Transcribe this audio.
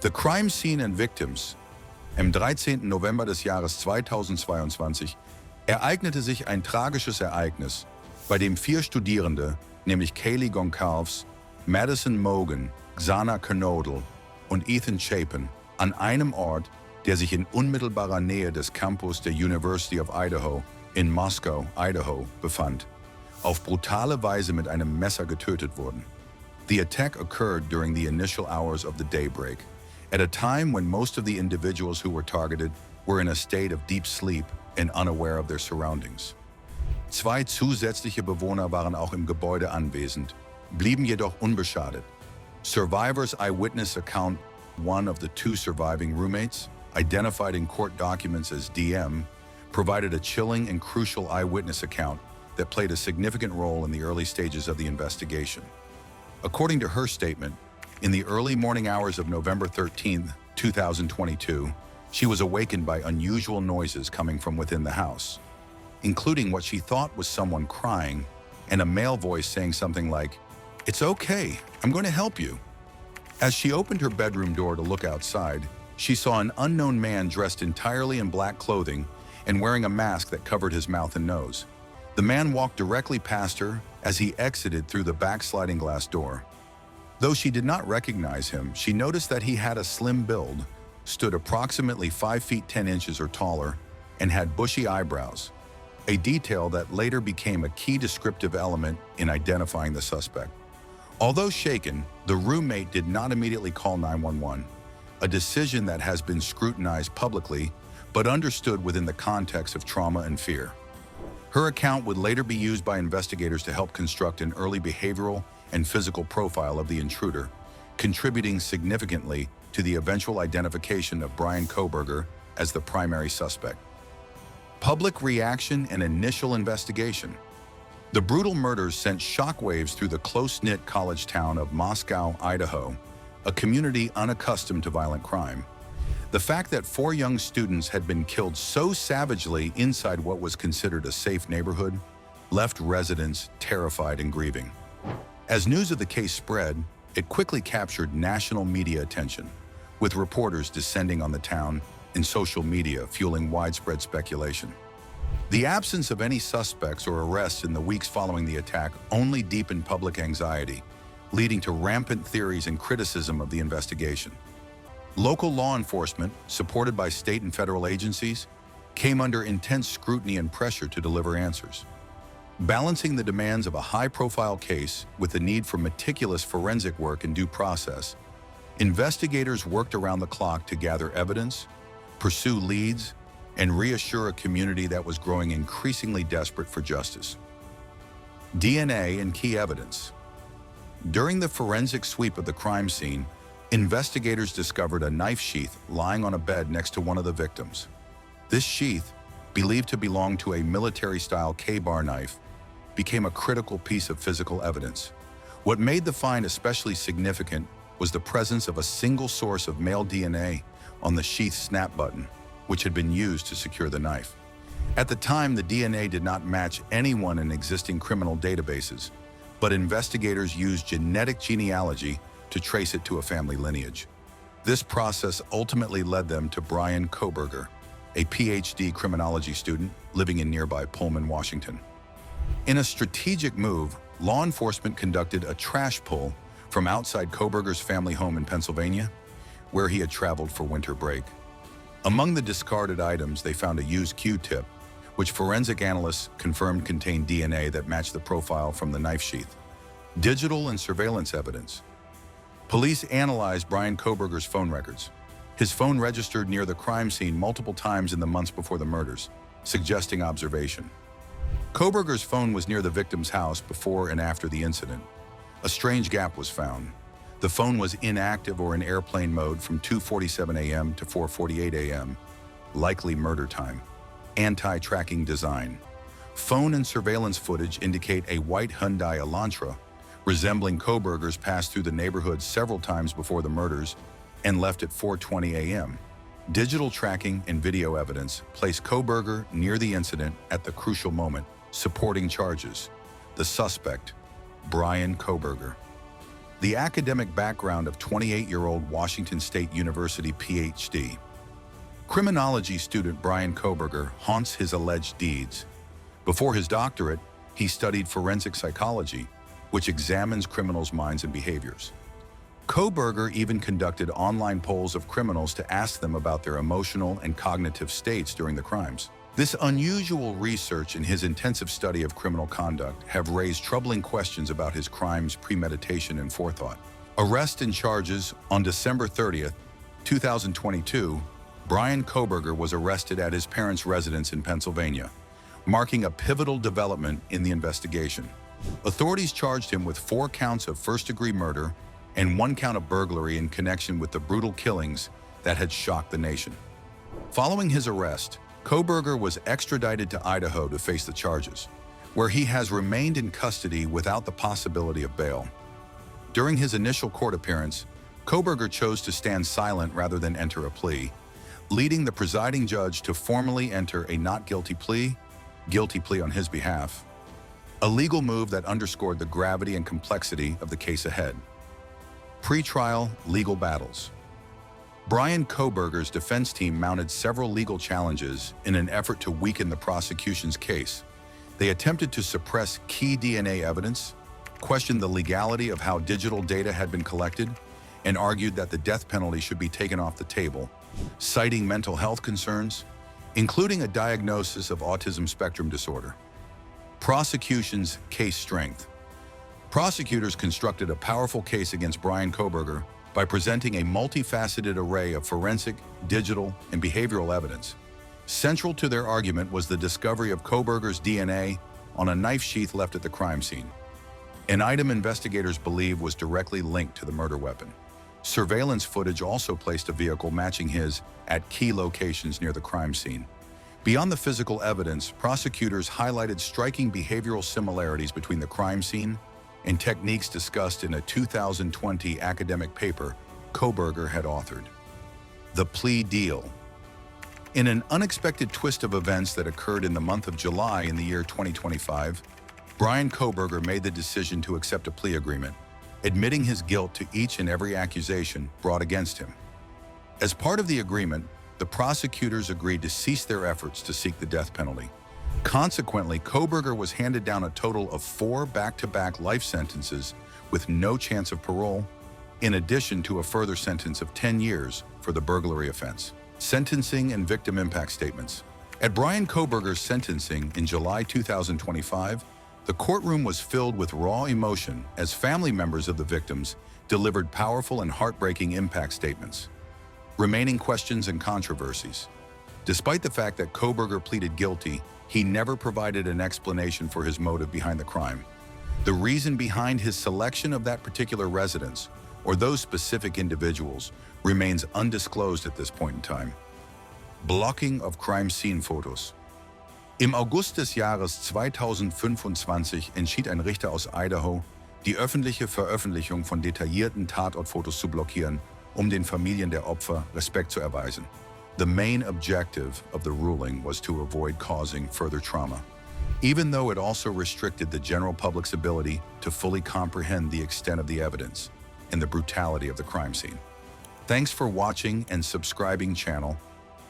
The Crime Scene and Victims. Am 13. November des Jahres 2022 ereignete sich ein tragisches Ereignis, bei dem 4 Studierende, nämlich Kaylee Goncalves, Madison Mogan, Xana Kernodle und Ethan Chapin, an einem Ort, der sich in unmittelbarer Nähe des Campus der University of Idaho in Moscow, Idaho, befand, auf brutale Weise mit einem Messer getötet wurden. The attack occurred during the initial hours of the daybreak, at a time when most of the individuals who were targeted were in a state of deep sleep and unaware of their surroundings. 2 zusätzliche Bewohner waren auch im Gebäude anwesend, blieben jedoch unbeschadet. Survivor's eyewitness account, one of the 2 surviving roommates, identified in court documents as DM, provided a chilling and crucial eyewitness account that played a significant role in the early stages of the investigation. According to her statement, in the early morning hours of November 13, 2022, she was awakened by unusual noises coming from within the house, including what she thought was someone crying and a male voice saying something like, "It's okay, I'm going to help you." As she opened her bedroom door to look outside, she saw an unknown man dressed entirely in black clothing and wearing a mask that covered his mouth and nose. The man walked directly past her as he exited through the back sliding glass door. Though she did not recognize him, she noticed that he had a slim build, stood approximately 5 feet 10 inches or taller, and had bushy eyebrows, a detail that later became a key descriptive element in identifying the suspect. Although shaken, the roommate did not immediately call 911, a decision that has been scrutinized publicly but understood within the context of trauma and fear. Her account would later be used by investigators to help construct an early behavioral and physical profile of the intruder, contributing significantly to the eventual identification of Brian Kohberger as the primary suspect. Public reaction and initial investigation. The brutal murders sent shockwaves through the close-knit college town of Moscow, Idaho, a community unaccustomed to violent crime. The fact that 4 young students had been killed so savagely inside what was considered a safe neighborhood left residents terrified and grieving. As news of the case spread, it quickly captured national media attention, with reporters descending on the town and social media fueling widespread speculation. The absence of any suspects or arrests in the weeks following the attack only deepened public anxiety, leading to rampant theories and criticism of the investigation. Local law enforcement, supported by state and federal agencies, came under intense scrutiny and pressure to deliver answers. Balancing the demands of a high-profile case with the need for meticulous forensic work and due process, investigators worked around the clock to gather evidence, pursue leads, and reassure a community that was growing increasingly desperate for justice. DNA and key evidence. During the forensic sweep of the crime scene, investigators discovered a knife sheath lying on a bed next to one of the victims. This sheath, believed to belong to a military-style K-bar knife, became a critical piece of physical evidence. What made the find especially significant was the presence of a single source of male DNA on the sheath's snap button, which had been used to secure the knife. At the time, the DNA did not match anyone in existing criminal databases, but investigators used genetic genealogy to trace it to a family lineage. This process ultimately led them to Brian Kohberger, a PhD criminology student living in nearby Pullman, Washington. In a strategic move, law enforcement conducted a trash pull from outside Kohberger's family home in Pennsylvania, where he had traveled for winter break. Among the discarded items, they found a used Q-tip, which forensic analysts confirmed contained DNA that matched the profile from the knife sheath. Digital and surveillance evidence. Police analyzed Brian Kohberger's phone records. His phone registered near the crime scene multiple times in the months before the murders, suggesting observation. Kohberger's phone was near the victim's house before and after the incident. A strange gap was found. The phone was inactive or in airplane mode from 2:47 a.m. to 4:48 a.m., likely murder time. Anti-tracking design. Phone and surveillance footage indicate a white Hyundai Elantra, resembling Kohberger's, passed through the neighborhood several times before the murders and left at 4:20 a.m. Digital tracking and video evidence placed Kohberger near the incident at the crucial moment, supporting charges. The suspect, Brian Kohberger. The academic background of 28-year-old Washington State University PhD. Criminology student Bryan Kohberger haunts his alleged deeds. Before his doctorate, he studied forensic psychology, which examines criminals' minds and behaviors. Kohberger even conducted online polls of criminals to ask them about their emotional and cognitive states during the crimes. This unusual research and his intensive study of criminal conduct have raised troubling questions about his crimes' premeditation and forethought. Arrest and charges. On December 30th, 2022, Bryan Kohberger was arrested at his parents' residence in Pennsylvania, marking a pivotal development in the investigation. Authorities charged him with 4 counts of first-degree murder and 1 count of burglary in connection with the brutal killings that had shocked the nation. Following his arrest, Kohberger was extradited to Idaho to face the charges, where he has remained in custody without the possibility of bail. During his initial court appearance, Kohberger chose to stand silent rather than enter a plea, leading the presiding judge to formally enter a not guilty plea on his behalf, a legal move that underscored the gravity and complexity of the case ahead. Pre-trial legal battles. Bryan Kohberger's defense team mounted several legal challenges in an effort to weaken the prosecution's case. They attempted to suppress key DNA evidence, questioned the legality of how digital data had been collected, and argued that the death penalty should be taken off the table, citing mental health concerns, including a diagnosis of autism spectrum disorder. Prosecution's case strength. Prosecutors constructed a powerful case against Bryan Kohberger by presenting a multifaceted array of forensic, digital, and behavioral evidence. Central to their argument was the discovery of Kohberger's DNA on a knife sheath left at the crime scene, an item investigators believe was directly linked to the murder weapon. Surveillance footage also placed a vehicle matching his at key locations near the crime scene. Beyond the physical evidence, prosecutors highlighted striking behavioral similarities between the crime scene and techniques discussed in a 2020 academic paper Kohberger had authored. The plea deal. In an unexpected twist of events that occurred in the month of July in the year 2025, Bryan Kohberger made the decision to accept a plea agreement, admitting his guilt to each and every accusation brought against him. As part of the agreement, the prosecutors agreed to cease their efforts to seek the death penalty. Consequently, Kohberger was handed down a total of 4 back-to-back life sentences with no chance of parole, in addition to a further sentence of 10 years for the burglary offense. Sentencing and victim impact statements. At Bryan Kohberger's sentencing in July 2025, the courtroom was filled with raw emotion as family members of the victims delivered powerful and heartbreaking impact statements. Remaining questions and controversies. Despite the fact that Kohberger pleaded guilty, he never provided an explanation for his motive behind the crime. The reason behind his selection of that particular residence, or those specific individuals, remains undisclosed at this point in time. Blocking of crime scene photos. Im August des Jahres 2025 entschied ein Richter aus Idaho, die öffentliche Veröffentlichung von detaillierten Tatortfotos zu blockieren, den Familien der Opfer Respekt zu erweisen. The main objective of the ruling was to avoid causing further trauma, even though it also restricted the general public's ability to fully comprehend the extent of the evidence and the brutality of the crime scene. Thanks for watching and subscribing channel.